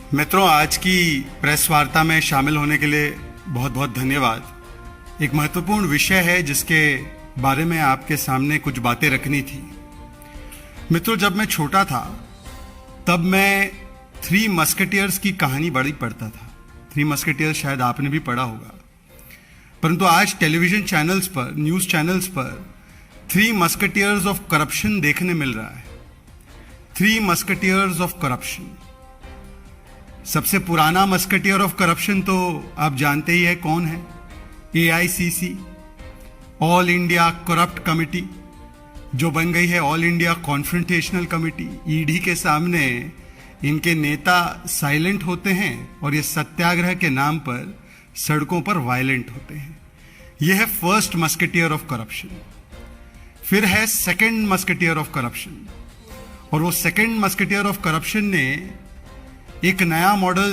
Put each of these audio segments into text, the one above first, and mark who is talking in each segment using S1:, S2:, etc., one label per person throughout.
S1: मित्रों, आज की प्रेस वार्ता में शामिल होने के लिए बहुत बहुत धन्यवाद। एक महत्वपूर्ण विषय है जिसके बारे में आपके सामने कुछ बातें रखनी थी। मित्रों, जब मैं छोटा था तब मैं थ्री मस्केटियर्स की कहानी बड़ी पढ़ता था। थ्री मस्केटियर्स शायद आपने भी पढ़ा होगा, परंतु आज टेलीविजन चैनल्स पर, न्यूज़ चैनल्स पर थ्री मस्केटियर्स ऑफ करप्शन देखने मिल रहा है। Three musketeers of corruption. सबसे पुराना मस्केटियर ऑफ करप्शन तो आप जानते ही है कौन है। AICC, all India corrupt committee, जो बन गई है all India confrontational committee. ED के सामने इनके नेता साइलेंट होते हैं और ये सत्याग्रह के नाम पर सड़कों पर वायलेंट होते हैं। यह है फर्स्ट मस्केटियर ऑफ करप्शन। फिर है सेकंड मस्केटियर ऑफ करप्शन, और वो सेकंड मस्केटियर ऑफ करप्शन ने एक नया मॉडल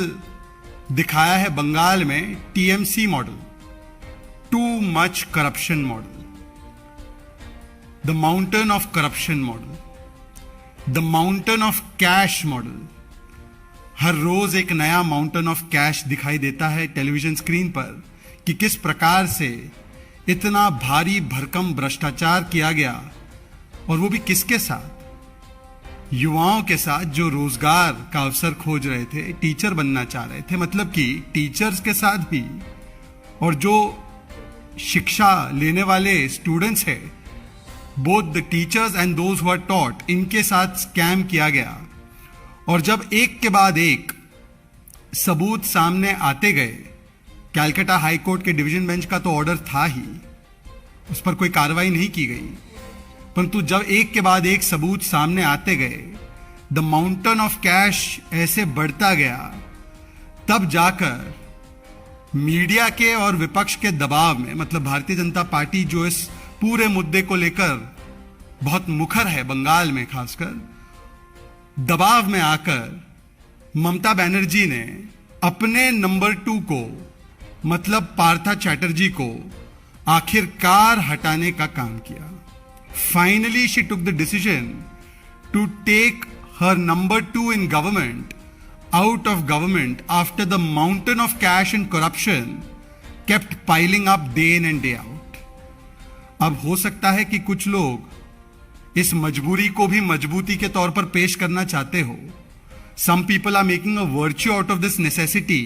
S1: दिखाया है बंगाल में, TMC model, too much corruption model, the mountain of corruption model, the mountain of cash model. हर रोज एक नया माउंटेन ऑफ कैश दिखाई देता है टेलीविजन स्क्रीन पर कि किस प्रकार से इतना भारी भरकम भ्रष्टाचार किया गया, और वो भी किसके साथ? युवाओं के साथ जो रोजगार का अवसर खोज रहे थे, टीचर बनना चाह रहे थे, मतलब कि टीचर्स के साथ भी, और जो शिक्षा लेने वाले स्टूडेंट्स हैं, both the teachers and those who are taught, इनके साथ स्कैम किया गया। और जब एक के बाद एक सबूत सामने आते गए, कैलकाटा हाई कोर्ट के डिवीजन बेंच का तो ऑर्डर था ही, उस पर कोई कार्रवाई नहीं की गई, परंतु जब एक के बाद एक सबूत सामने आते गए, द माउंटेन ऑफ कैश ऐसे बढ़ता गया, तब जाकर मीडिया के और विपक्ष के दबाव में, मतलब भारतीय जनता पार्टी जो इस पूरे मुद्दे को लेकर बहुत मुखर है बंगाल में खासकर, दबाव में आकर ममता बनर्जी ने अपने नंबर 2 को, मतलब पार्था चैटर्जी को आखिरकार हटाने का काम किया। Finally, she took the decision to take her number 2 in government out of government after the mountain of cash and corruption kept piling up day in and day out. अब हो सकता है कि कुछ लोग इस मजबूरी को भी मजबूती के तौर पर पेश करना चाहते हो। Some people are making a virtue out of this necessity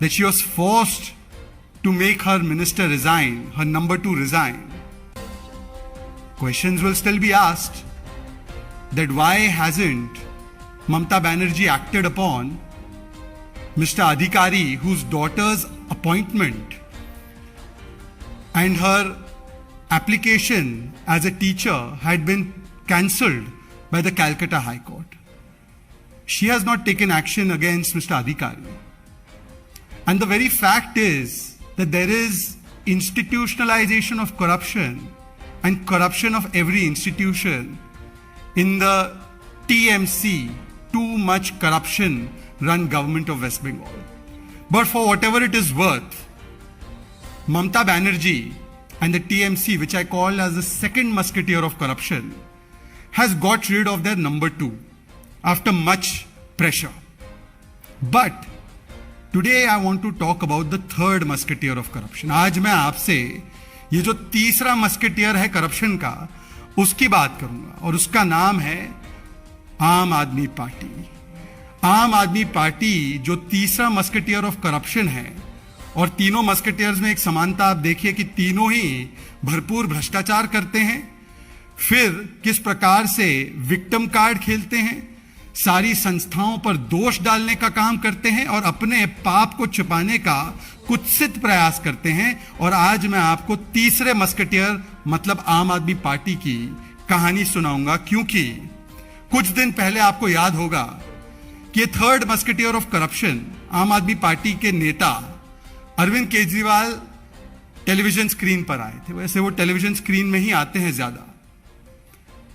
S1: that she was forced to make her minister resign, her number 2 resign. Questions will still be asked that why hasn't Mamata Banerjee acted upon Mr. Adhikari, whose daughter's appointment and her application as a teacher had been cancelled by the Calcutta High Court. She has not taken action against Mr. Adhikari. And the very fact is that there is institutionalization of corruption and corruption of every institution in the TMC, too much corruption run government of West Bengal. But for whatever it is worth, Mamata Banerjee and the TMC, which I call as the second musketeer of corruption, has got rid of their number 2 after much pressure. But today I want to talk about the third musketeer of corruption. आज मैं आपसे ये जो तीसरा musketeer है corruption का, उसकी बात करूंगा, और उसका नाम है आम आदमी पार्टी। आम आदमी पार्टी जो तीसरा मस्केटियर ऑफ करप्शन है, और तीनों मस्केटियर्स में एक समानता आप देखिए कि तीनों ही भरपूर भ्रष्टाचार करते हैं, फिर किस प्रकार से विक्टिम कार्ड खेलते हैं, सारी संस्थाओं पर दोष डालने का काम करते हैं और अपने पाप को छिपाने का कुत्सित प्रयास करते हैं। और आज मैं आपको तीसरे मस्केटियर मतलब आम आदमी पार्टी की कहानी सुनाऊंगा, क्योंकि कुछ दिन पहले आपको याद होगा कि थर्ड मस्केटियर ऑफ करप्शन, आम आदमी पार्टी के नेता अरविंद केजरीवाल टेलीविजन स्क्रीन पर आए थे। वैसे वो टेलीविजन स्क्रीन में ही आते हैं, ज्यादा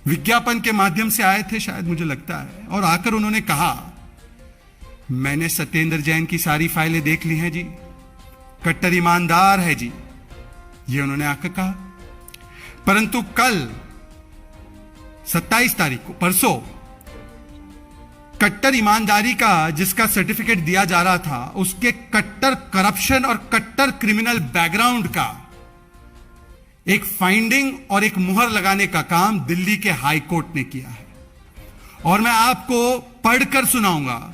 S1: विज्ञापन के माध्यम से आए थे शायद, मुझे लगता है। और आकर उन्होंने कहा, मैंने सत्येंद्र जैन की सारी फाइलें देख ली हैं जी, कट्टर ईमानदार है जी, ये उन्होंने आकर कहा। परंतु कल 27 तारीख को, परसों, कट्टर ईमानदारी का जिसका सर्टिफिकेट दिया जा रहा था, उसके कट्टर करप्शन और कट्टर क्रिमिनल बैकग्राउंड का एक फाइंडिंग और एक मुहर लगाने का काम दिल्ली के हाई कोर्ट ने किया है। और मैं आपको पढ़कर सुनाऊंगा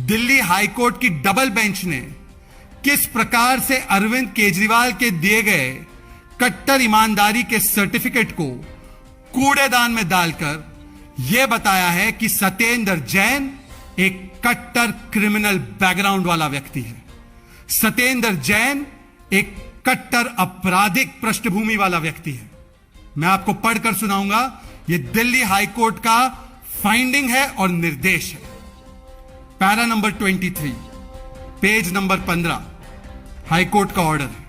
S1: दिल्ली हाई कोर्ट की डबल बेंच ने किस प्रकार से अरविंद केजरीवाल के दिए गए कट्टर ईमानदारी के सर्टिफिकेट को कूड़ेदान में डालकर यह बताया है कि सत्येंद्र जैन एक कट्टर क्रिमिनल बैकग्राउंड वाला व्यक्ति है। सत्येंद्र जैन एक कट्टर आपराधिक पृष्ठभूमि वाला व्यक्ति है। मैं आपको पढ़कर सुनाऊंगा, यह दिल्ली हाई कोर्ट का फाइंडिंग है और निर्देश है। Para number 23, page number 15, high court का ऑर्डर है।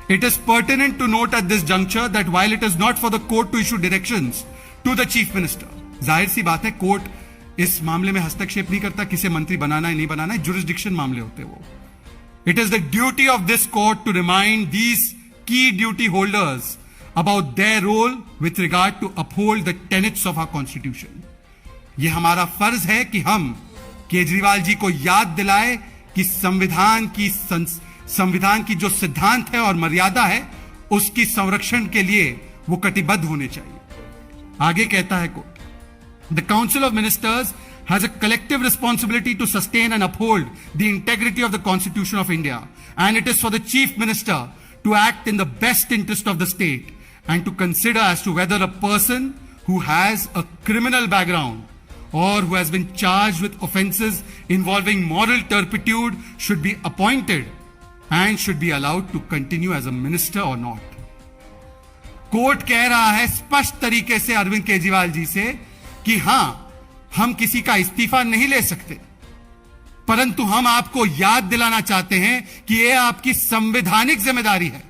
S1: It is pertinent to note at this juncture that while it is not for the court to issue directions to the chief minister, जाहिर सी बात है court इस मामले में हस्तक्षेप नहीं करता, किसे मंत्री बनाना है नहीं बनाना है, जुरिस्डिक्शन मामले होते वो। It is the duty of this court to remind these key duty holders about their role with regard to uphold the tenets of our constitution. ये हमारा फर्ज है कि हम केजरीवाल जी को याद दिलाए कि संविधान की जो सिद्धांत है और मर्यादा है उसकी संरक्षण के लिए वो कटिबद्ध होने चाहिए। आगे कहता है court, the council of ministers has a collective responsibility to sustain and uphold the integrity of the Constitution of India, and it is for the Chief Minister to act in the best interest of the state and to consider as to whether a person who has a criminal background or who has been charged with offences involving moral turpitude should be appointed and should be allowed to continue as a minister or not. Court कह रहा है स्पष्ट तरीके से अरविंद केजरीवाल जी से कि हां, हम किसी का इस्तीफा नहीं ले सकते, परंतु हम आपको याद दिलाना चाहते हैं कि यह आपकी संवैधानिक जिम्मेदारी है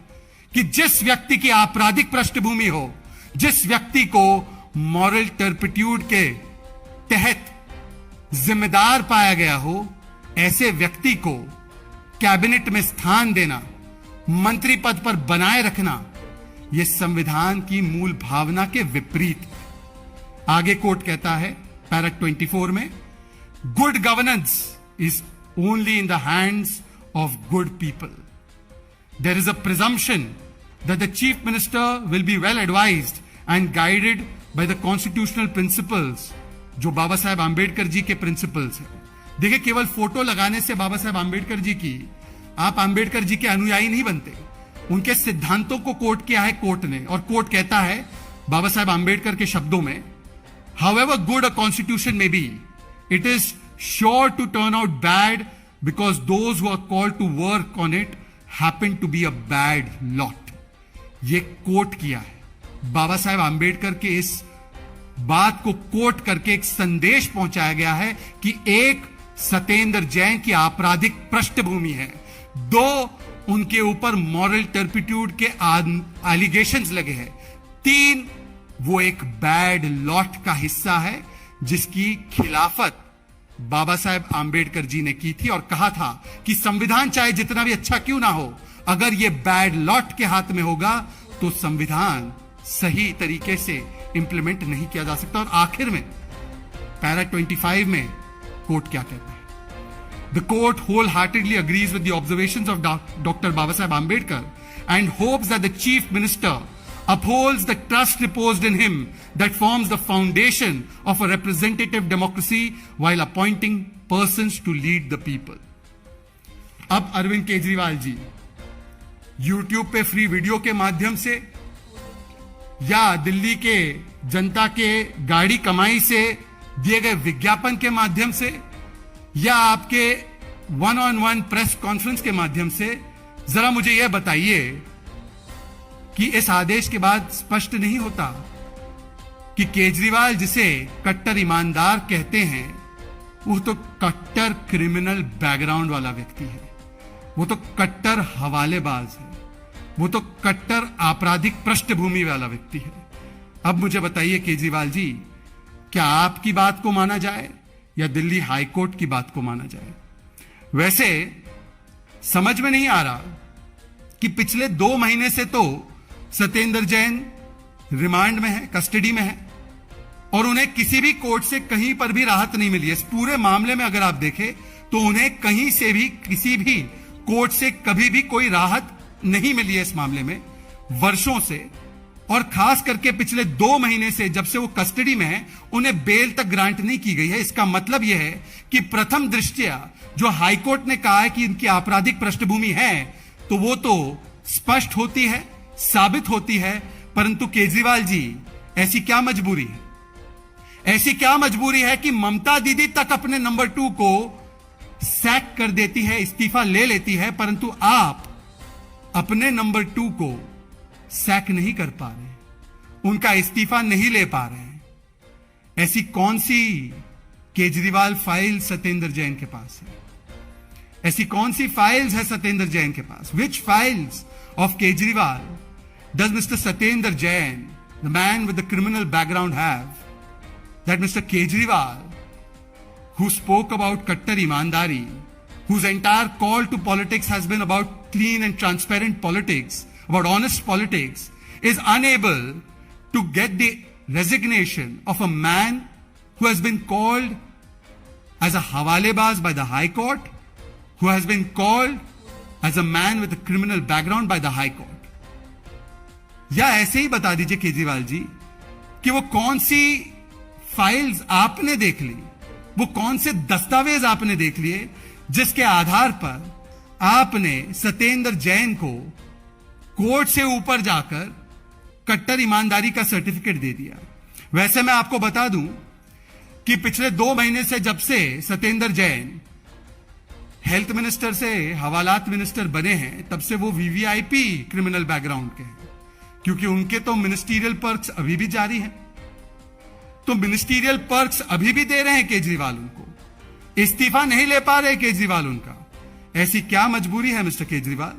S1: कि जिस व्यक्ति की आपराधिक पृष्ठभूमि हो, जिस व्यक्ति को मॉरल टर्पिट्यूड के तहत जिम्मेदार पाया गया हो, ऐसे व्यक्ति को कैबिनेट में स्थान देना, मंत्री पद पर बनाए रखना, यह संविधान की मूल भावना के विपरीत है। आगे कोर्ट कहता है पैरा 24 में, good governance is only in the hands of good people. There is a presumption that the chief minister will be well advised and guided by the constitutional principles, जो बाबा साहेब आंबेडकर जी के प्रिंसिपल्स हैं। देखिए, केवल photo लगाने से बाबा साहेब आंबेडकर जी की आप आंबेडकर जी के अनुयायी नहीं बनते। उनके सिद्धांतों को कोट किया है कोर्ट ने, और कोर्ट कहता है बाबा साहेब आंबेडकर के शब्दों में, however good a constitution may be, it is sure to turn out bad because those who are called to work on it happen to be a bad lot. ये कोट किया है। बाबा साहेब आंबेडकर के इस बात को कोट करके एक संदेश पहुंचाया गया है कि एक सत्येंद्र जैन की आपराधिक पृष्ठभूमि है, दो उनके ऊपर मॉरल टर्पिट्यूड के एलिगेशंस लगे हैं, तीन वो एक बैड लॉट का हिस्सा है जिसकी खिलाफत बाबा साहेब आंबेडकर जी ने की थी और कहा था कि संविधान चाहे जितना भी अच्छा क्यों ना हो, अगर ये बैड लॉट के हाथ में होगा तो संविधान सही तरीके से इंप्लीमेंट नहीं किया जा सकता। और आखिर में पैरा 25 में कोर्ट क्या कहता है, the court whole heartedly agrees with the observations of doctor Baba Saheb Ambedkar and hopes that the chief minister upholds the trust reposed in him that forms the foundation of a representative democracy while appointing persons to lead the people. अब Arvind Kejriwal ji YouTube पे free video के माध्यम से या दिल्ली के जनता के गाड़ी कमाई से दिए गए विज्ञापन के माध्यम से या आपके 1-on-1 प्रेस कॉन्फ्रेंस के माध्यम से जरा मुझे यह बताइए कि इस आदेश के बाद स्पष्ट नहीं होता कि केजरीवाल जिसे कट्टर ईमानदार कहते हैं वो तो कट्टर क्रिमिनल बैकग्राउंड वाला व्यक्ति है, वो तो कट्टर हवालेबाज है, वो तो कट्टर आपराधिक पृष्ठभूमि वाला व्यक्ति है। अब मुझे बताइए केजरीवाल जी, क्या आपकी बात को माना जाए या दिल्ली हाई कोर्ट की बात को माना जाए? वैसे समझ में नहीं आ रहा कि पिछले 2 महीने से तो सत्येंद्र जैन रिमांड में है, कस्टडी में है, और उन्हें किसी भी कोर्ट से कहीं पर भी राहत नहीं मिली। इस पूरे मामले में अगर आप देखें तो उन्हें कहीं से भी किसी भी कोर्ट से कभी भी कोई राहत नहीं मिली है इस मामले में वर्षों से, और खास करके पिछले 2 महीने से जब से वो कस्टडी में है उन्हें बेल तक ग्रांट नहीं की गई है। इसका मतलब यह है कि प्रथम दृष्टया जो हाईकोर्ट ने कहा है कि इनकी आपराधिक पृष्ठभूमि है तो वो तो स्पष्ट होती है, साबित होती है, परंतु केजरीवाल जी ऐसी क्या मजबूरी है, ऐसी क्या मजबूरी है कि ममता दीदी तक अपने नंबर 2 को सैक कर देती है, इस्तीफा ले लेती है, परंतु आप अपने नंबर 2 को सैक नहीं कर पा रहे, उनका इस्तीफा नहीं ले पा रहे हैं। ऐसी कौन सी केजरीवाल फाइल सत्येंद्र जैन के पास है? ऐसी कौन सी फाइल्स है सत्येंद्र जैन के पास? Which files of Kejriwal does mister Satyendra Jain, the man with the criminal background, have that mister Kejriwal, who spoke about Kattar Imandari, whose entire call to politics has been about clean and transparent politics, about honest politics, is unable to get the resignation of a man who has been called as a hawalebaz by the High Court, who has been called as a man with a criminal background by the High Court. या ऐसे ही बता दीजिए केजरीवाल जी कि वो कौन सी files आपने देख ली, वो कौन से दस्तावेज आपने देख लिए जिसके आधार पर आपने सत्येंद्र जैन को कोर्ट से ऊपर जाकर कट्टर ईमानदारी का सर्टिफिकेट दे दिया। वैसे मैं आपको बता दूं कि पिछले 2 महीने से जब से सत्येंद्र जैन हेल्थ मिनिस्टर से हवालात मिनिस्टर बने हैं तब से वो वीवीआईपी क्रिमिनल बैकग्राउंड के हैं, क्योंकि उनके तो मिनिस्टीरियल पर्क्स अभी भी जारी हैं। तो मिनिस्टीरियल पर्क्स अभी भी दे रहे हैं केजरीवाल उनको, इस्तीफा नहीं ले पा रहे केजरीवाल उनका। ऐसी क्या मजबूरी है मिस्टर केजरीवाल?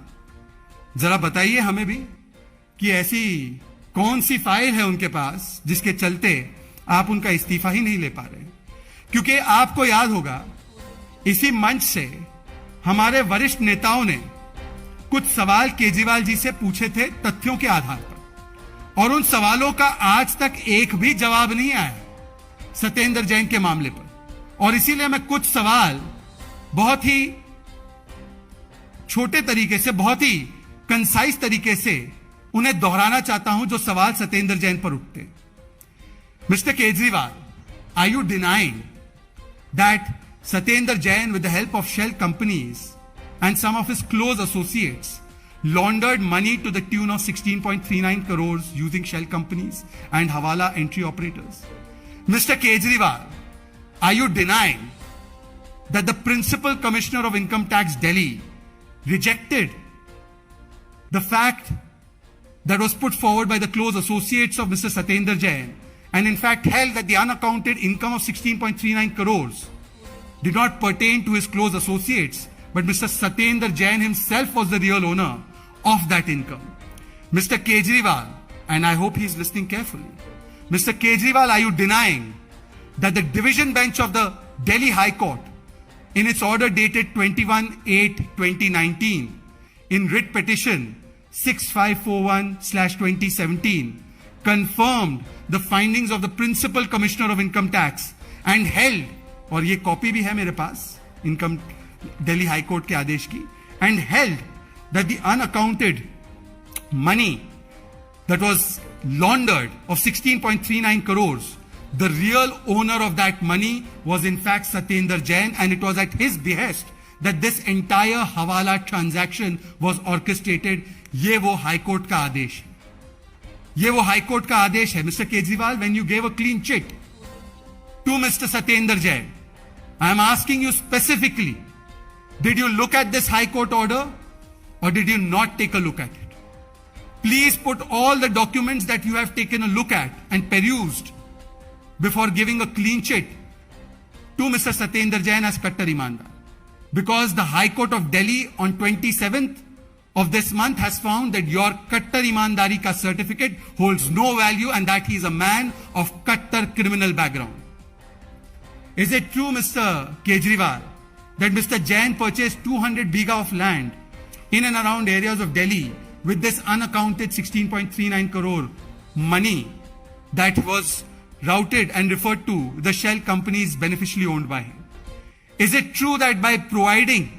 S1: जरा बताइए हमें भी कि ऐसी कौन सी फाइल है उनके पास जिसके चलते आप उनका इस्तीफा ही नहीं ले पा रहे। क्योंकि आपको याद होगा इसी मंच से हमारे वरिष्ठ नेताओं ने कुछ सवाल केजरीवाल जी से पूछे थे तथ्यों के आधार पर, और उन सवालों का आज तक एक भी जवाब नहीं आया सत्येंद्र जैन के मामले पर। और इसीलिए मैं कुछ सवाल बहुत ही छोटे तरीके से, बहुत ही कंसाइज तरीके से उन्हें दोहराना चाहता हूं जो सवाल सत्येंद्र जैन पर उठते। Mister Kejriwal, are you denying that Satyendra Jain, with the help of shell companies and some of his close associates, laundered money to the tune of 16.39 crores using shell companies and Hawala entry operators? Mr. Kejriwal, are you denying that the Principal Commissioner of Income Tax Delhi rejected the fact that was put forward by the close associates of Mr. Satyendra Jain, and in fact held that the unaccounted income of 16.39 crores did not pertain to his close associates, but Mr. Satyendra Jain himself was the real owner of that income? Mr. Kejriwal, and I hope he is listening carefully, Mr. Kejriwal, are you denying that the division bench of the Delhi High Court, in its order dated 21/8/2019, in writ petition 6541/2017, confirmed the findings of the Principal Commissioner of Income Tax and held, और ये copy भी है मेरे पास income Delhi high court के आदेश की, and held that the unaccounted money that was laundered of 16.39 crores, the real owner of that money was in fact Satyendra Jain, and it was at his behest that this entire hawala transaction was orchestrated. ये वो high court का आदेश है, ये वो high court का आदेश है। Mister Kejriwal, when you gave a clean chit to Mr. Satyendra Jain, I am asking you specifically, did you look at this high court order or did you not take a look at it? Please put all the documents that you have taken a look at and perused before giving a clean chit to Mr. Satyendra Jain as Kattar Imandar. Because the High Court of Delhi on 27th of this month has found that your Kattar Imandari ka certificate holds no value and that he is a man of Kattar criminal background. Is it true, Mr. Kejriwal, that Mr. Jain purchased 200 bigha of land in and around areas of Delhi with this unaccounted 16.39 crore money that was routed and referred to the shell companies beneficially owned by him? Is it true that by providing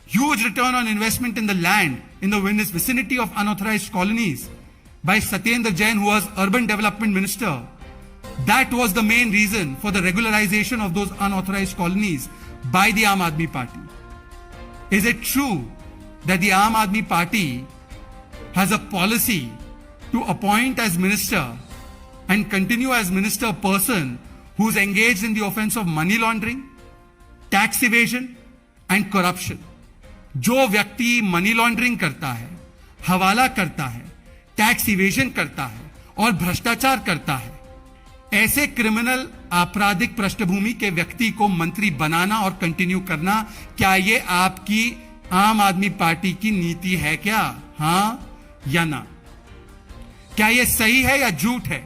S1: huge return on investment in the land in the vicinity of unauthorized colonies by Satyendra Jain, who was urban development minister, that was the main reason for the regularization of those unauthorized colonies by the Aam Aadmi Party? Is it true that the Aam Aadmi Party has a policy to appoint as minister and continue as minister a person who's engaged in the offense of money laundering, tax evasion and corruption? जो व्यक्ति money laundering करता है, हवाला करता है, tax evasion करता है और भ्रष्टाचार करता है, ऐसे क्रिमिनल आपराधिक पृष्ठभूमि के व्यक्ति को मंत्री बनाना और कंटिन्यू करना, क्या यह आपकी आम आदमी पार्टी की नीति है क्या? हां या ना? क्या यह सही है या झूठ है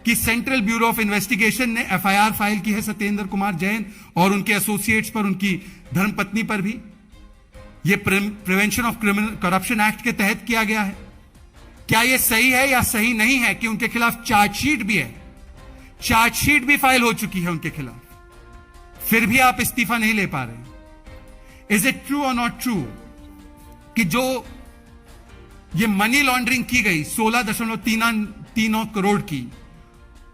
S1: कि सेंट्रल ब्यूरो ऑफ इन्वेस्टिगेशन ने एफआईआर फाइल की है सत्येंद्र कुमार जैन और उनके एसोसिएट्स पर, उनकी धर्मपत्नी पर भी? यह prevention of criminal corruption act के तहत किया गया है। क्या यह सही है या सही नहीं है कि उनके खिलाफ चार्जशीट भी है, चार्जशीट भी फाइल हो चुकी है उनके खिलाफ, फिर भी आप इस्तीफा नहीं ले पा रहे? इज इट ट्रू और नॉट ट्रू कि जो ये मनी लॉन्ड्रिंग की गई 16.39 करोड़ की,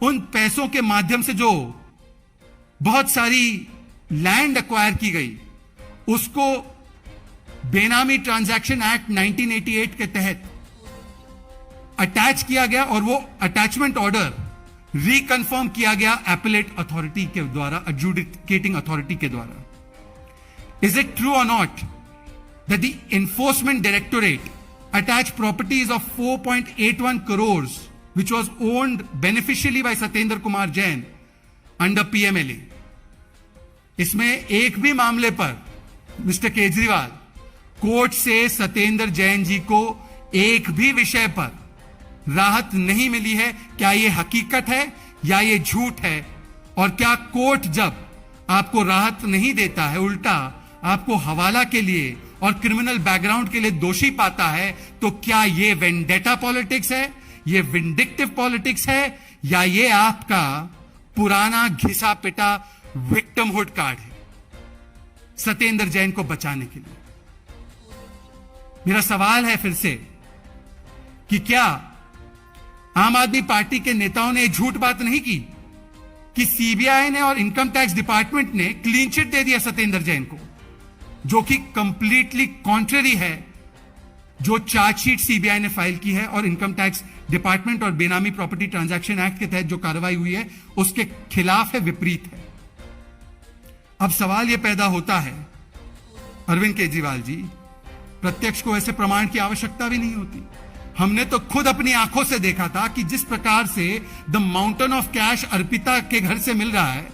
S1: उन पैसों के माध्यम से जो बहुत सारी लैंड एक्वायर की गई, उसको बेनामी ट्रांजैक्शन एक्ट 1988 के तहत अटैच किया गया और वो अटैचमेंट ऑर्डर रिकन्फर्म किया गया एपेलेट अथॉरिटी के द्वारा, एडजुडिकेटिंग अथॉरिटी के द्वारा? इज इट ट्रू और not that the enforcement directorate attached properties of 4.81 crores which was owned beneficially by Satyendra Kumar Jain under PMLA? इसमें एक भी मामले पर मिस्टर केजरीवाल कोर्ट से सत्येंद्र जैन जी को एक भी विषय पर राहत नहीं मिली है। क्या यह हकीकत है या यह झूठ है? और क्या कोर्ट जब आपको राहत नहीं देता है, उल्टा आपको हवाला के लिए और क्रिमिनल बैकग्राउंड के लिए दोषी पाता है, तो क्या यह वेंडेटा पॉलिटिक्स है, यह विंडिक्टिव पॉलिटिक्स है, या यह आपका पुराना घिसा पिटा विक्टिमहुड कार्ड है सत्येंद्र जैन को बचाने के लिए? मेरा सवाल है फिर से कि क्या आम आदमी पार्टी के नेताओं ने झूठ बात नहीं की कि सीबीआई ने और इनकम टैक्स डिपार्टमेंट ने क्लीन चिट दे दिया सत्येंद्र जैन को, जो कि कंप्लीटली कॉन्ट्ररी है जो चार्जशीट सीबीआई ने फाइल की है और इनकम टैक्स डिपार्टमेंट और बेनामी प्रॉपर्टी ट्रांजैक्शन एक्ट के तहत जो कार्रवाई हुई है उसके खिलाफ है, विपरीत है? अब सवाल यह पैदा होता है, अरविंद केजरीवाल जी, प्रत्यक्ष को ऐसे प्रमाण की आवश्यकता भी नहीं होती। हमने तो खुद अपनी आंखों से देखा था कि जिस प्रकार से the mountain of cash Arpita के घर से मिल रहा है,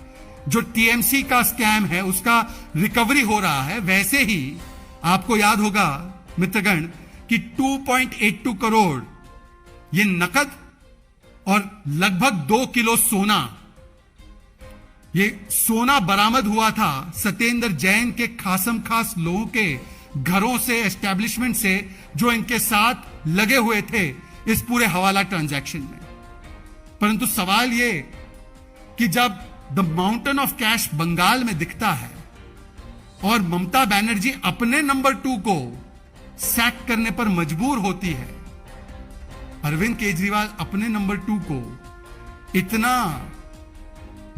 S1: जो टीएमसी का स्कैम है उसका रिकवरी हो रहा है, वैसे ही आपको याद होगा मित्रगण कि 2.82 करोड़ ये नकद और लगभग 2 किलो सोना, ये सोना बरामद हुआ था सत्येंद्र जैन के खासम खास लोगों के घरों से, एस्टैब्लिशमेंट से, जो इनके साथ लगे हुए थे इस पूरे हवाला ट्रांजैक्शन में। परंतु सवाल यह कि जब the mountain of cash Bengal में दिखता है और ममता बनर्जी अपने नंबर 2 को सैक करने पर मजबूर होती है, अरविंद केजरीवाल अपने नंबर 2 को इतना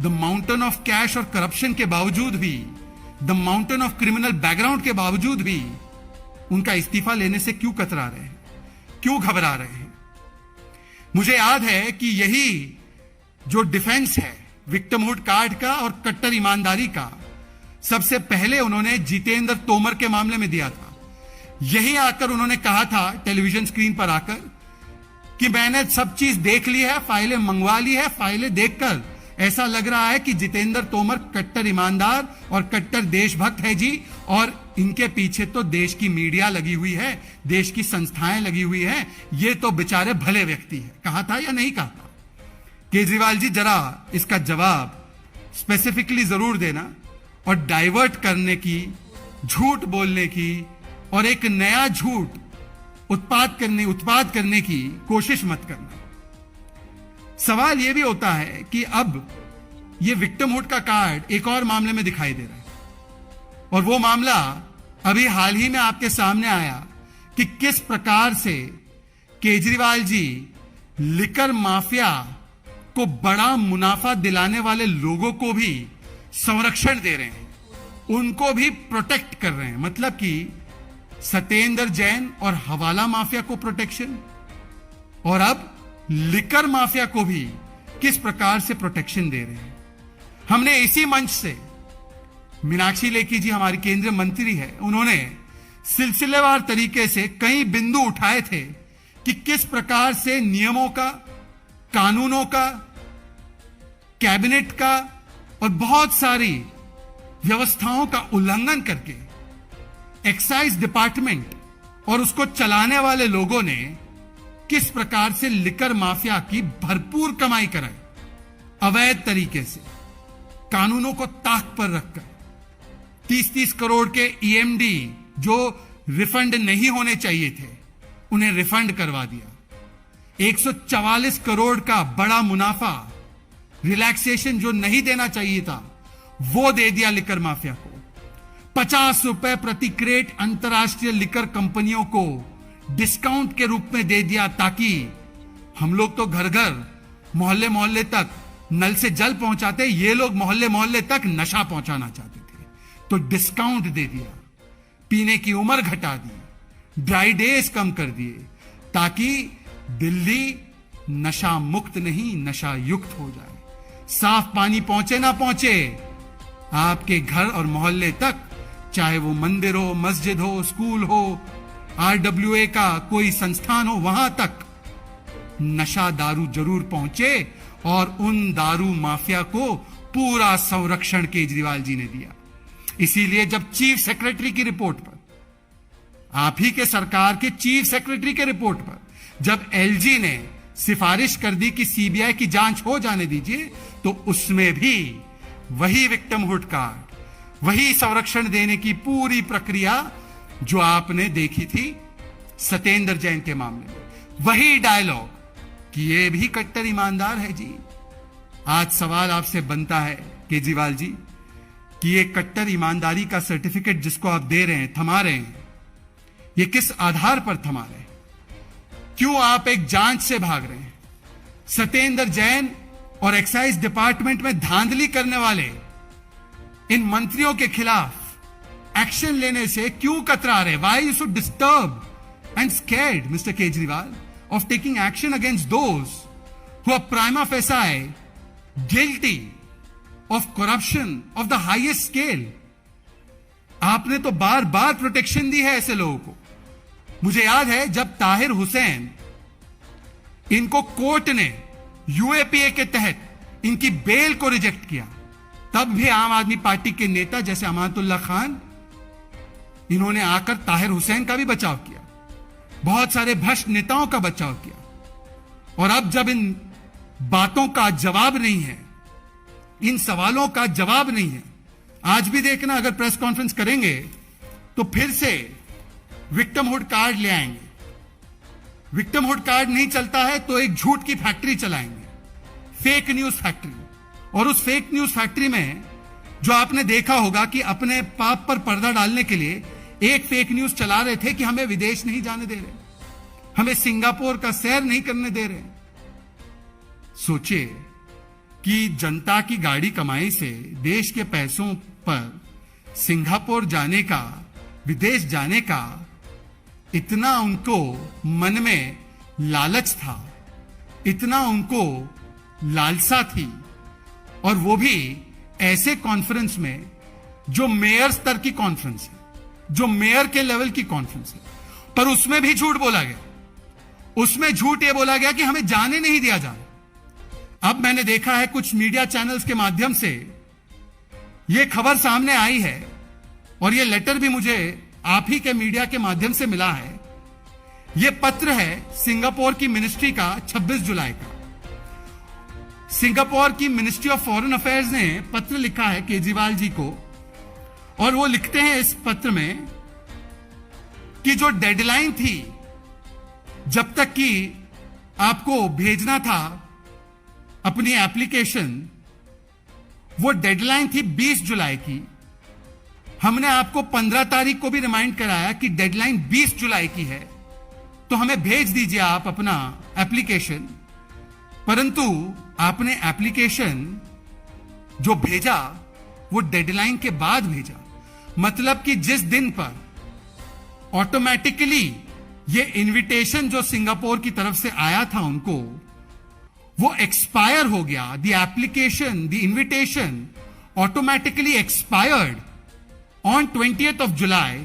S1: द माउंटेन ऑफ कैश और करप्शन के बावजूद भी, the mountain of criminal background के बावजूद भी उनका इस्तीफा लेने से क्यों कतरा रहे हैं, क्यों घबरा रहे हैं? मुझे याद है कि यही जो डिफेंस है विक्टिमहुड कार्ड का और कट्टर ईमानदारी का, सबसे पहले उन्होंने जितेंद्र तोमर के मामले में दिया था। यही आकर उन्होंने कहा था टेलीविजन स्क्रीन पर आकर कि मैंने सब चीज देख ली है, फाइलें मंगवा ली है, फाइलें देखकर ऐसा लग रहा है कि जितेंद्र तोमर कट्टर ईमानदार और कट्टर देशभक्त है जी, और इनके पीछे तो देश की मीडिया लगी हुई है, देश की संस्थाएं लगी हुई हैं, ये तो बेचारे भले व्यक्ति है। कहा था या नहीं कहा था? केजरीवाल जी जरा इसका जवाब स्पेसिफिकली जरूर देना और डाइवर्ट करने की, झूठ बोलने की और एक नया झूठ उत्पाद करने की कोशिश मत करना। सवाल यह भी होता है कि अब यह विक्टिमहुड का कार्ड एक और मामले में दिखाई दे रहा है, और वो मामला अभी हाल ही में आपके सामने आया कि किस प्रकार से केजरीवाल जी लिकर माफिया को बड़ा मुनाफा दिलाने वाले लोगों को भी संरक्षण दे रहे हैं, उनको भी प्रोटेक्ट कर रहे हैं। मतलब कि सत्येंद्र जैन और हवाला माफिया को प्रोटेक्शन, और अब लिकर माफिया को भी किस प्रकार से प्रोटेक्शन दे रहे हैं। हमने इसी मंच से, मीनाक्षी लेखी जी हमारी केंद्रीय मंत्री है, उन्होंने सिलसिलेवार तरीके से कई बिंदु उठाए थे कि किस प्रकार से नियमों का, कानूनों का, कैबिनेट का और बहुत सारी व्यवस्थाओं का उल्लंघन करके एक्साइज डिपार्टमेंट और उसको चलाने वाले लोगों ने किस प्रकार से लिकर माफिया की भरपूर कमाई कराई, अवैध तरीके से कानूनों को ताक पर रखकर 30-30 करोड़ के ईएमडी जो रिफंड नहीं होने चाहिए थे, उन्हें रिफंड करवा दिया। 144 करोड़ का बड़ा मुनाफा, रिलैक्सेशन जो नहीं देना चाहिए था, वो दे दिया लिकर माफिया को। 50 रुपए प्रति क्रेट अंतरराष्ट्रीय लिकर कंपनियों को डिस्काउंट के रूप में दे दिया, ताकि हम लोग तो घर घर, मोहल्ले मोहल्ले तक नल से जल पहुंचाते, ये लोग मोहल्ले मोहल्ले तक नशा पहुंचाना चाहते थे, तो डिस्काउंट दे दिया। पीने की उम्र घटा दी, ड्राई डेज कम कर दिए, ताकि दिल्ली नशा मुक्त नहीं नशा युक्त हो जाए। साफ पानी पहुंचे ना पहुंचे, आपके घर और मोहल्ले तक, चाहे वो मंदिर हो, मस्जिद हो, स्कूल हो, आरडब्ल्यूए का कोई संस्थान हो, वहां तक नशा दारू जरूर पहुंचे, और उन दारू माफिया को पूरा संरक्षण केजरीवाल जी ने दिया। इसीलिए जब चीफ सेक्रेटरी की रिपोर्ट पर, आप ही के सरकार के चीफ सेक्रेटरी के रिपोर्ट पर, जब एलजी ने सिफारिश कर दी कि सीबीआई की जांच हो जाने दीजिए, तो उसमें भी वही विक्टिमहुड कार्ड, वही संरक्षण देने की पूरी प्रक्रिया जो आपने देखी थी सत्येंद्र जैन के मामले में, वही डायलॉग कि ये भी कट्टर ईमानदार है जी। आज सवाल आपसे बनता है केजरीवाल जी कि ये कट्टर ईमानदारी का सर्टिफिकेट जिसको आप दे रहे हैं, थमा रहे हैं, ये किस आधार पर थमा रहे हैं? क्यों आप एक जांच से भाग रहे हैं? सत्येंद्र जैन और एक्साइज डिपार्टमेंट में धांधली करने वाले इन मंत्रियों के खिलाफ एक्शन लेने से क्यों कतरा रहे? Why you so disturbed and scared, Mr. Kejriwal, of taking action against those who are prima facie guilty of corruption of the highest scale? आपने तो बार बार प्रोटेक्शन दी है ऐसे लोगों को। मुझे याद है जब ताहिर हुसैन, इनको कोर्ट ने यूएपीए के तहत इनकी बेल को रिजेक्ट किया, तब भी आम आदमी पार्टी के नेता जैसे अमानतुल्लाह खान, इन्होंने आकर ताहिर हुसैन का भी बचाव किया, बहुत सारे भ्रष्ट नेताओं का बचाव किया। और अब जब इन बातों का जवाब नहीं है, इन सवालों का जवाब नहीं है, आज भी देखना अगर प्रेस कॉन्फ्रेंस करेंगे तो फिर से विक्टिमहुड कार्ड ले आएंगे। विक्टिमहुड कार्ड नहीं चलता है तो एक झूठ की फैक्ट्री चलाएंगे, फेक न्यूज फैक्ट्री। और उस फेक न्यूज फैक्ट्री में जो आपने देखा होगा कि अपने पाप पर पर्दा डालने के लिए एक फेक न्यूज चला रहे थे कि हमें विदेश नहीं जाने दे रहे, हमें सिंगापुर का सैर नहीं करने दे रहे। सोचिए कि जनता की गाड़ी कमाई से, देश के पैसों पर सिंगापुर जाने का, विदेश जाने का इतना उनको मन में लालच था, इतना उनको लालसा थी, और वो भी ऐसे कॉन्फ्रेंस में जो मेयर स्तर की कॉन्फ्रेंस है, जो मेयर के लेवल की कॉन्फ्रेंस है, पर उसमें भी झूठ बोला गया। उसमें झूठ यह बोला गया कि हमें जाने नहीं दिया जा रहा। अब मैंने देखा है कुछ मीडिया चैनल्स के माध्यम से यह खबर सामने आई है, और यह लेटर भी मुझे आप ही के मीडिया के माध्यम से मिला है। यह पत्र है सिंगापुर की मिनिस्ट्री का, 26 जुलाई का। सिंगापुर की मिनिस्ट्री ऑफ फॉरेन अफेयर्स ने पत्र लिखा है केजरीवाल जी को, और वो लिखते हैं इस पत्र में कि जो डेडलाइन थी, जब तक कि आपको भेजना था
S2: अपनी एप्लीकेशन, वो डेडलाइन थी 20 जुलाई की। हमने आपको 15 तारीख को भी रिमाइंड कराया कि डेडलाइन 20 जुलाई की है, तो हमें भेज दीजिए आप अपना एप्लीकेशन। परंतु आपने एप्लीकेशन जो भेजा वो डेडलाइन के बाद भेजा। मतलब कि जिस दिन पर ऑटोमेटिकली ये इनविटेशन जो सिंगापुर की तरफ से आया था उनको, वो एक्सपायर हो गया। The application, the invitation automatically expired on 20th of July.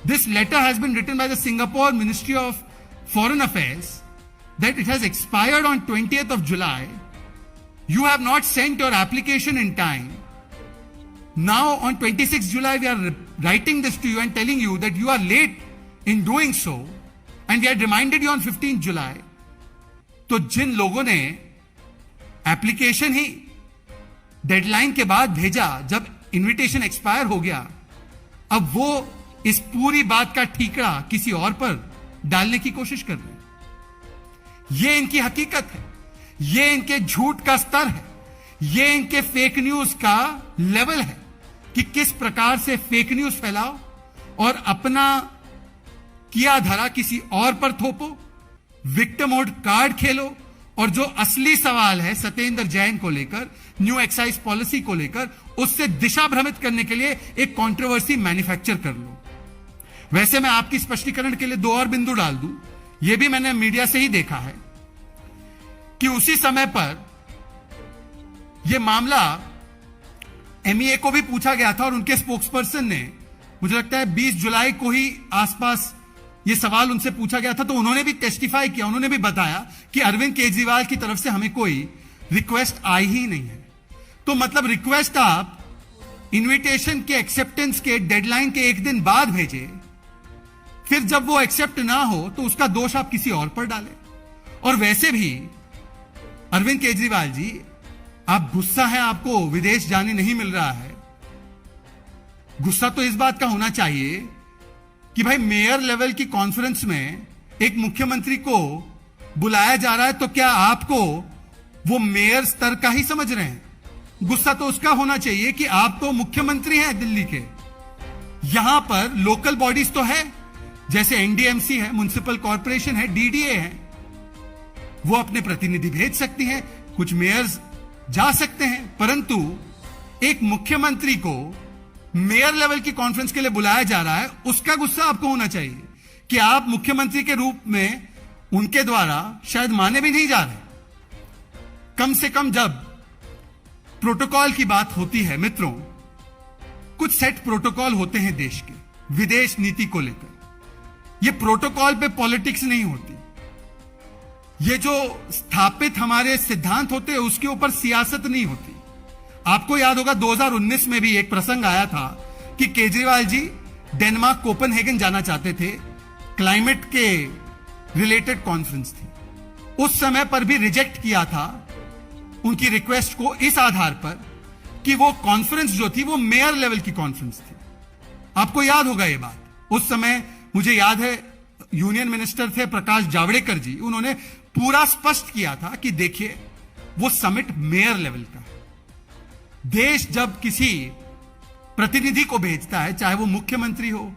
S2: This letter has been written by the Singapore Ministry of Foreign Affairs that it has expired on 20th of July. You have not sent your application in time. Now on 26th July we are writing this to you and telling you that you are late in doing so, and we had reminded you on 15th July. तो जिन लोगों ने application ही deadline के बाद भेजा, जब invitation expire हो गया, अब वो इस पूरी बात का ठीकरा किसी और पर डालने की कोशिश कर रहे हैं। ये इनकी हकीकत है, ये इनके झूठ का स्तर है, ये इनके फेक न्यूज का लेवल है कि किस प्रकार से फेक न्यूज फैलाओ और अपना किया धरा किसी और पर थोपो, विक्टिमहुड कार्ड खेलो, और जो असली सवाल है सत्येंद्र जैन को लेकर, न्यू एक्साइज पॉलिसी को लेकर, उससे दिशा भ्रमित करने के लिए एक कंट्रोवर्सी मैन्युफैक्चर कर लो। वैसे मैं आपकी स्पष्टीकरण के लिए 2 और बिंदु डाल दूं। यह भी मैंने मीडिया से ही देखा है कि उसी समय पर यह मामला एमईए को भी पूछा गया था और उनके स्पोक्सपर्सन ने, मुझे लगता है 20 जुलाई को ही आसपास ये सवाल उनसे पूछा गया था, तो उन्होंने भी टेस्टिफाई किया, उन्होंने भी बताया कि अरविंद केजरीवाल की तरफ से हमें कोई रिक्वेस्ट आई ही नहीं है। तो मतलब रिक्वेस्ट आप इनविटेशन के एक्सेप्टेंस के डेडलाइन के 1 दिन बाद भेजे, फिर जब वो एक्सेप्ट ना हो तो उसका दोष आप किसी और पर डालें। और वैसे भी अरविंद केजरीवाल जी, आप गुस्सा है, आपको विदेश जाने नहीं मिल रहा है। गुस्सा तो इस बात का होना चाहिए कि भाई मेयर लेवल की कॉन्फ्रेंस में एक मुख्यमंत्री को बुलाया जा रहा है, तो क्या आपको वो मेयर स्तर का ही समझ रहे हैं? गुस्सा तो उसका होना चाहिए कि आप तो मुख्यमंत्री हैं दिल्ली के। यहां पर लोकल बॉडीज तो है, जैसे एनडीएमसी है, म्युनिसिपल कॉर्पोरेशन है, डीडीए है, वो अपने प्रतिनिधि भेज सकती हैं, कुछ मेयर्स जा सकते हैं। परंतु एक मुख्यमंत्री को मेयर लेवल की कॉन्फ्रेंस के लिए बुलाया जा रहा है, उसका गुस्सा आपको होना चाहिए कि आप मुख्यमंत्री के रूप में उनके द्वारा शायद माने भी नहीं जा रहे। कम से कम जब प्रोटोकॉल की बात होती है मित्रों, कुछ सेट प्रोटोकॉल होते हैं देश के विदेश नीति को लेकर। ये प्रोटोकॉल पे पॉलिटिक्स नहीं होती। ये जो स्थापित हमारे सिद्धांत होते हैं उसके ऊपर सियासत नहीं होती। आपको याद होगा 2019 में भी एक प्रसंग आया था कि केजरीवाल जी डेनमार्क कोपेनहेगन जाना चाहते थे, क्लाइमेट के रिलेटेड कॉन्फ्रेंस थी। उस समय पर भी रिजेक्ट किया था उनकी रिक्वेस्ट को इस आधार पर कि वो कॉन्फ्रेंस जो थी वो मेयर लेवल की कॉन्फ्रेंस थी। आपको याद होगा ये बात। उस समय मुझे याद है यूनियन मिनिस्टर थे प्रकाश जावड़ेकर जी, उन्होंने पूरा स्पष्ट किया था कि देखिए वो समिट मेयर लेवल का है। देश जब किसी प्रतिनिधि को भेजता है, चाहे वो मुख्यमंत्री हो,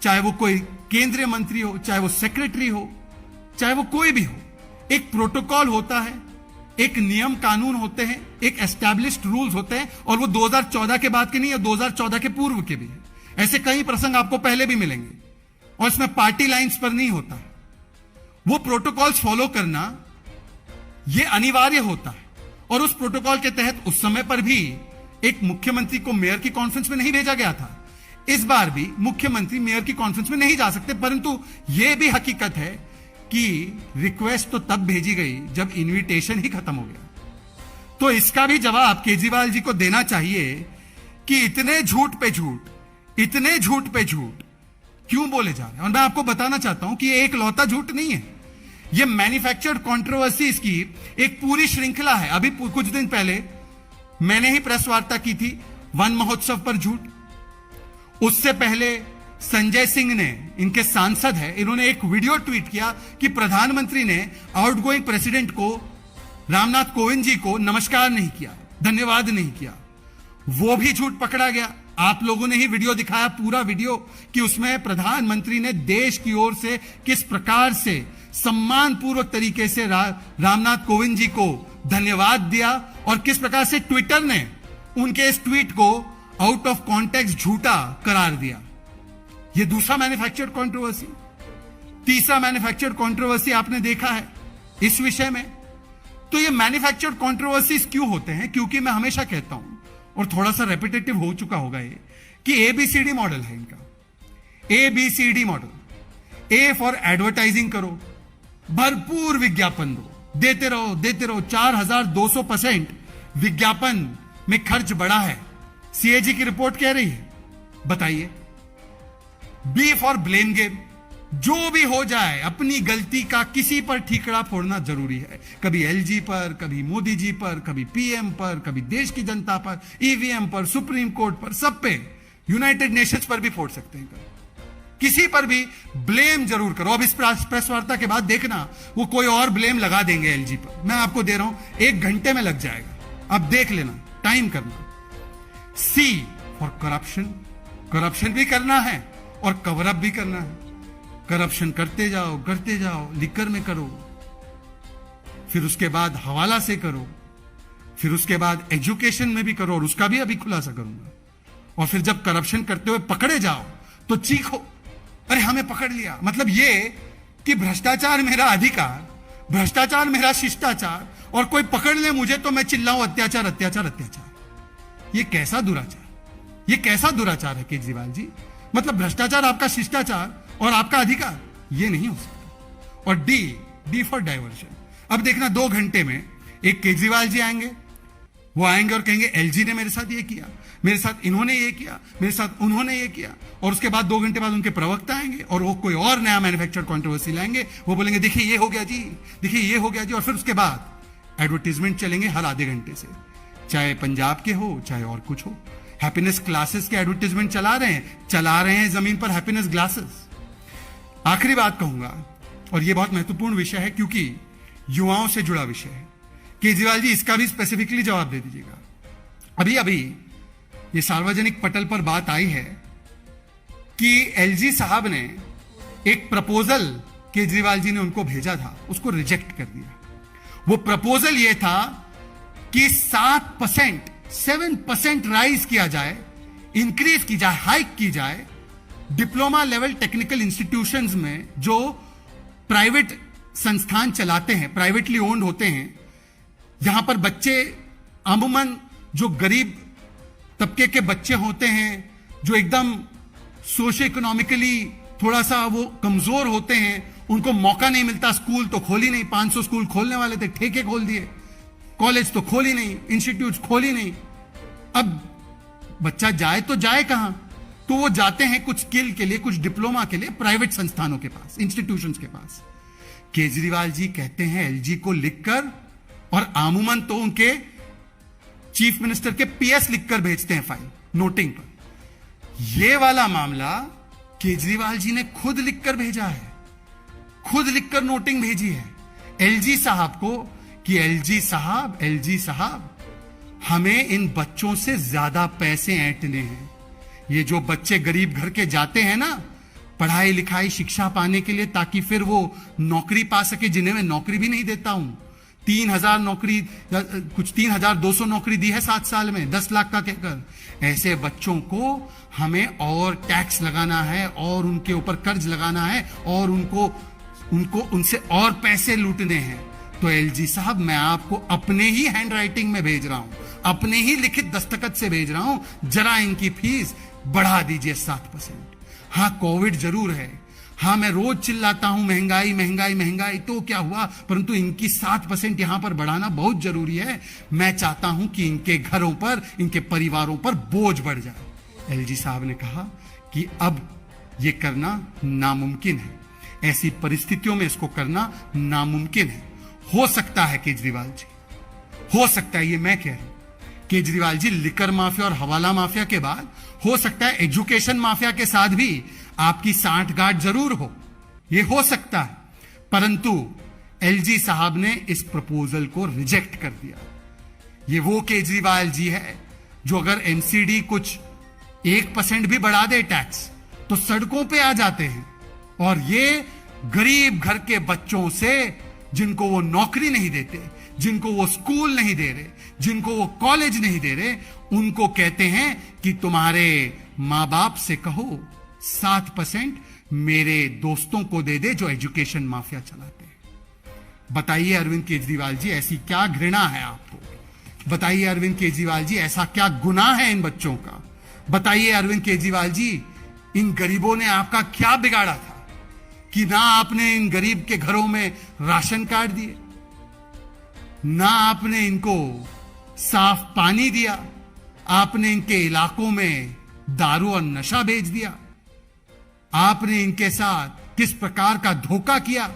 S2: चाहे वो कोई केंद्रीय मंत्री हो, चाहे वो सेक्रेटरी हो, चाहे वो कोई भी हो, एक प्रोटोकॉल होता है, एक नियम कानून होते हैं, एक एस्टैब्लिश्ड रूल्स होते हैं, और वो 2014 के बाद के नहीं है, 2014 के पूर्व के भी है। ऐसे कई प्रसंग आपको पहले भी मिलेंगे और इसमें पार्टी लाइंस पर नहीं होता है। वो प्रोटोकॉल्स फॉलो करना ये अनिवार्य होता है। और उस प्रोटोकॉल के तहत उस समय पर भी एक मुख्यमंत्री को मेयर की कॉन्फ्रेंस में नहीं भेजा गया था। इस बार भी मुख्यमंत्री मेयर की कॉन्फ्रेंस में नहीं जा सकते। परंतु यह भी हकीकत है कि रिक्वेस्ट तो तब भेजी गई जब इनविटेशन ही खत्म हो गया। तो इसका भी जवाब केजरीवाल जी को देना चाहिए कि इतने झूठ पे झूठ, इतने झूठ पे झूठ क्यों बोले जा रहे हैं। और मैं आपको बताना चाहता हूं कि ये एक लौता झूठ नहीं है, ये मैन्युफैक्चर्ड कंट्रोवर्सीज की एक पूरी श्रृंखला है। अभी कुछ दिन पहले मैंने ही प्रेस वार्ता की थी वन महोत्सव पर झूठ। उससे पहले संजय सिंह ने, इनके सांसद है, इन्होंने एक वीडियो ट्वीट किया कि प्रधानमंत्री ने आउटगोइंग प्रेसिडेंट को रामनाथ कोविंद जी को नमस्कार नहीं किया, धन्यवाद नहीं किया, वो भी झूठ पकड़ा गया। आप लोगों ने ही वीडियो दिखाया, पूरा वीडियो, कि उसमें प्रधानमंत्री ने देश की ओर से किस प्रकार से सम्मानपूर्वक तरीके से रामनाथ कोविंद जी को धन्यवाद दिया और किस प्रकार से ट्विटर ने उनके इस ट्वीट को आउट ऑफ कॉन्टेक्स्ट झूठा करार दिया। यह दूसरा मैन्युफैक्चर्ड कंट्रोवर्सी। तीसरा मैन्युफैक्चर्ड कंट्रोवर्सी आपने देखा है इस विषय में। तो ये मैन्युफैक्चर्ड कंट्रोवर्सीज क्यों होते हैं? क्योंकि मैं हमेशा कहता हूं, और थोड़ा सा रेपिटेटिव हो चुका होगा ये, कि एबीसीडी मॉडल है इनका। A B C D model. A for advertising करो, भरपूर विज्ञापन दो, देते रहो देते रहो। 4200% विज्ञापन में खर्च बढ़ा है, सीएजी की रिपोर्ट कह रही है। बताइए। B for blame game. जो भी हो जाए, अपनी गलती का किसी पर ठीकरा फोड़ना जरूरी है। कभी एलजी पर, कभी मोदी जी पर, कभी पीएम पर, कभी देश की जनता पर, ईवीएम पर, सुप्रीम कोर्ट पर, सब पे, यूनाइटेड नेशंस पर भी फोड़ सकते हैं। किसी पर भी ब्लेम जरूर करो। अब इस प्रेस वार्ता के बाद देखना वो कोई और ब्लेम लगा देंगे एलजी पर। मैं आपको दे रहा हूं 1 घंटे में लग जाएगा। अब देख लेना, टाइम करना। सी फॉर करप्शन। करप्शन भी करना है और कवरअप भी करना है। करप्शन करते जाओ, लिकर में करो, फिर उसके बाद हवाला से करो, फिर उसके बाद एजुकेशन में भी करो, और उसका भी अभी खुलासा करूंगा। और फिर जब करप्शन करते हुए पकड़े जाओ तो चीखो, अरे हमें पकड़ लिया। मतलब ये कि भ्रष्टाचार मेरा अधिकार, भ्रष्टाचार मेरा शिष्टाचार, और कोई पकड़ ले मुझे तो मैं चिल्लाऊं अत्याचार अत्याचार अत्याचार। ये कैसा दुराचार, ये कैसा दुराचार है केजरीवाल जी? मतलब भ्रष्टाचार आपका शिष्टाचार और आपका अधिकार, ये नहीं हो सकता। और डी फॉर डाइवर्शन। अब देखना 2 घंटे में एक केजरीवाल जी आएंगे, वो आएंगे और कहेंगे एलजी ने मेरे साथ ये किया, मेरे साथ इन्होंने ये किया, मेरे साथ उन्होंने ये किया। और उसके बाद 2 घंटे बाद उनके प्रवक्ता आएंगे और वो कोई और नया मैन्युफैक्चर्ड कंट्रोवर्सी लाएंगे। वो बोलेंगे देखिए ये हो गया जी, देखिए ये हो गया जी। और फिर उसके बाद एडवर्टीजमेंट चलेंगे हर आधे घंटे से, चाहे पंजाब के हो चाहे और कुछ हो। हैप्पीनेस क्लासेस के एडवर्टीजमेंट चला रहे हैं जमीन पर हैप्पीनेस ग्लासेस। आखिरी बात कहूंगा, और यह बहुत महत्वपूर्ण विषय है क्योंकि युवाओं से जुड़ा विषय है। केजरीवाल जी इसका भी स्पेसिफिकली जवाब दे दीजिएगा। अभी ये सार्वजनिक पटल पर बात आई है कि एलजी साहब ने एक प्रपोजल केजरीवाल जी ने उनको भेजा था, उसको रिजेक्ट कर दिया। वो प्रपोजल ये था कि 7% राइज किया जाए, इंक्रीज की जाए, हाइक की जाए डिप्लोमा लेवल टेक्निकल इंस्टीट्यूशंस में जो प्राइवेट संस्थान चलाते हैं, प्राइवेटली ओन्ड होते हैं, जहां पर बच्चे अमूमन जो गरीब तबके के बच्चे होते हैं, जो एकदम सोशो इकोनॉमिकली थोड़ा सा वो कमजोर होते हैं, उनको मौका नहीं मिलता। स्कूल तो खोली नहीं, 500 स्कूल खोलने वाले थे, ठेके खोल दिए। कॉलेज तो खोली नहीं, इंस्टीट्यूट खोली नहीं। अब बच्चा जाए तो जाए कहां? तो वो जाते हैं कुछ स्किल के लिए, कुछ डिप्लोमा के लिए प्राइवेट संस्थानों के पास, इंस्टीट्यूशंस के पास। केजरीवाल जी कहते हैं एलजी को लिखकर, और आमूमन तो उनके चीफ मिनिस्टर के पीएस लिखकर भेजते हैं फाइल नोटिंग पर। यह वाला मामला केजरीवाल जी ने खुद लिखकर भेजा है, खुद लिखकर नोटिंग भेजी है एलजी साहब को कि एलजी साहब हमें इन बच्चों से ज्यादा पैसे ऐंठने हैं। ये जो बच्चे गरीब घर के जाते हैं ना पढ़ाई लिखाई शिक्षा पाने के लिए, ताकि फिर वो नौकरी पा सके, जिन्हें मैं नौकरी भी नहीं देता हूं। 3000 नौकरी, कुछ 3200 नौकरी दी है 7 साल में, 10 लाख का कहकर। ऐसे बच्चों को हमें और टैक्स लगाना है, और उनके ऊपर कर्ज लगाना है, और उनको उनसे और पैसे लूटने हैं। तो एलजी साहब, मैं आपको अपने ही हैंड राइटिंग में भेज रहा हूं, अपने ही लिखित दस्तखत से भेज रहा हूं, जरा इनकी फीस बढ़ा दीजिए 7%। हां, कोविड जरूर है, हां मैं रोज चिल्लाता हूं महंगाई महंगाई महंगाई, तो क्या हुआ, परंतु इनकी 7% यहां पर बढ़ाना बहुत जरूरी है। मैं चाहता हूं कि इनके घरों पर, इनके परिवारों पर बोझ बढ़ जाए। एलजी साहब ने कहा कि अब यह करना नामुमकिन है, ऐसी परिस्थितियों में इसको करना नामुमकिन है। हो सकता है केजरीवाल जी, हो सकता है, ये मैं कह रहा हूं, केजरीवाल जी लिकर माफिया और हवाला माफिया के बाद हो सकता है एजुकेशन माफिया के साथ भी आपकी सांठगांठ जरूर हो, यह हो सकता है। परंतु एलजी साहब ने इस प्रपोजल को रिजेक्ट कर दिया। ये वो केजरीवाल जी है जो अगर एमसीडी कुछ 1% भी बढ़ा दे टैक्स तो सड़कों पे आ जाते हैं, और ये गरीब घर के बच्चों से जिनको वो नौकरी नहीं देते, जिनको वो स्कूल नहीं दे रहे, जिनको वो कॉलेज नहीं दे रहे, उनको कहते हैं कि तुम्हारे मां बाप से कहो 7% मेरे दोस्तों को दे दे जो एजुकेशन माफिया चलाते हैं। बताइए अरविंद केजरीवाल जी, ऐसी क्या घृणा है आपको? बताइए अरविंद केजरीवाल जी, ऐसा क्या गुनाह है इन बच्चों का? बताइए अरविंद केजरीवाल जी, इन गरीबों ने आपका क्या बिगाड़ा था कि ना आपने इन गरीब के घरों में राशन कार्ड दिए, ना आपने इनको साफ पानी दिया, आपने इनके इलाकों में दारू और नशा बेच दिया, आपने इनके साथ किस प्रकार का धोखा किया,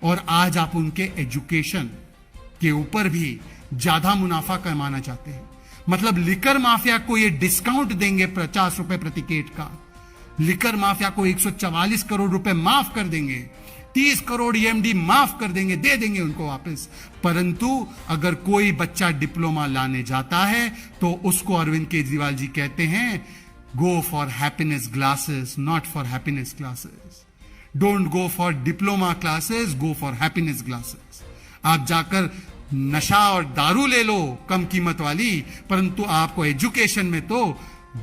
S2: और आज आप उनके एजुकेशन के ऊपर भी ज्यादा मुनाफा कमाना चाहते हैं। मतलब लिकर माफिया को ये डिस्काउंट देंगे 50 रुपए प्रति केट का, लिकर माफिया को 144 करोड़ रुपए माफ कर देंगे, 30 करोड़ ईएमडी माफ कर देंगे, दे देंगे उनको वापस। परंतु अगर कोई बच्चा डिप्लोमा लाने जाता है तो उसको अरविंद केजरीवाल जी कहते हैं, go for happiness classes, not for happiness classes. Don't go for diploma classes, go for happiness classes. आप जाकर नशा और दारू ले लो कम कीमत वाली, परंतु आपको एजुकेशन में तो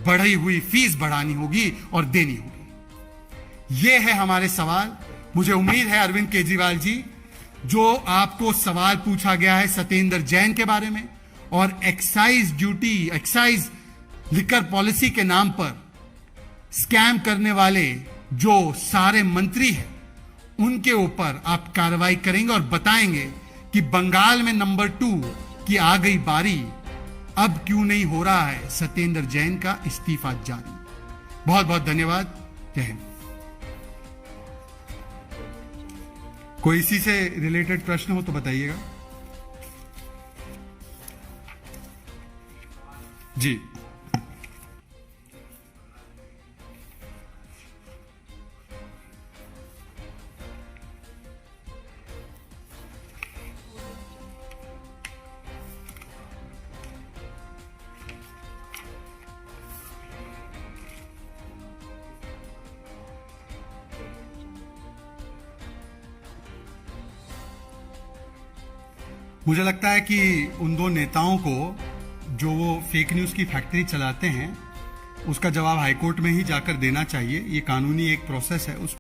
S2: बढ़ी हुई फीस बढ़ानी होगी और देनी होगी। यह है हमारे सवाल। मुझे उम्मीद है अरविंद केजरीवाल जी, जो आपको सवाल पूछा गया है सत्येंद्र जैन के बारे में और excise duty, excise liquor policy के नाम पर स्कैम करने वाले जो सारे मंत्री हैं, उनके ऊपर आप कार्रवाई करेंगे और बताएंगे कि बंगाल में नंबर 2 की आ गई बारी, अब क्यों नहीं हो रहा है सत्येंद्र जैन का इस्तीफा जारी। बहुत बहुत धन्यवाद। जय हिंद। कोई इसी से रिलेटेड प्रश्न हो तो बताइएगा। जी, मुझे लगता है कि उन दो नेताओं को जो वो फेक न्यूज़ की फैक्ट्री चलाते हैं उसका जवाब हाईकोर्ट में ही जाकर देना चाहिए। ये कानूनी एक प्रोसेस है, उस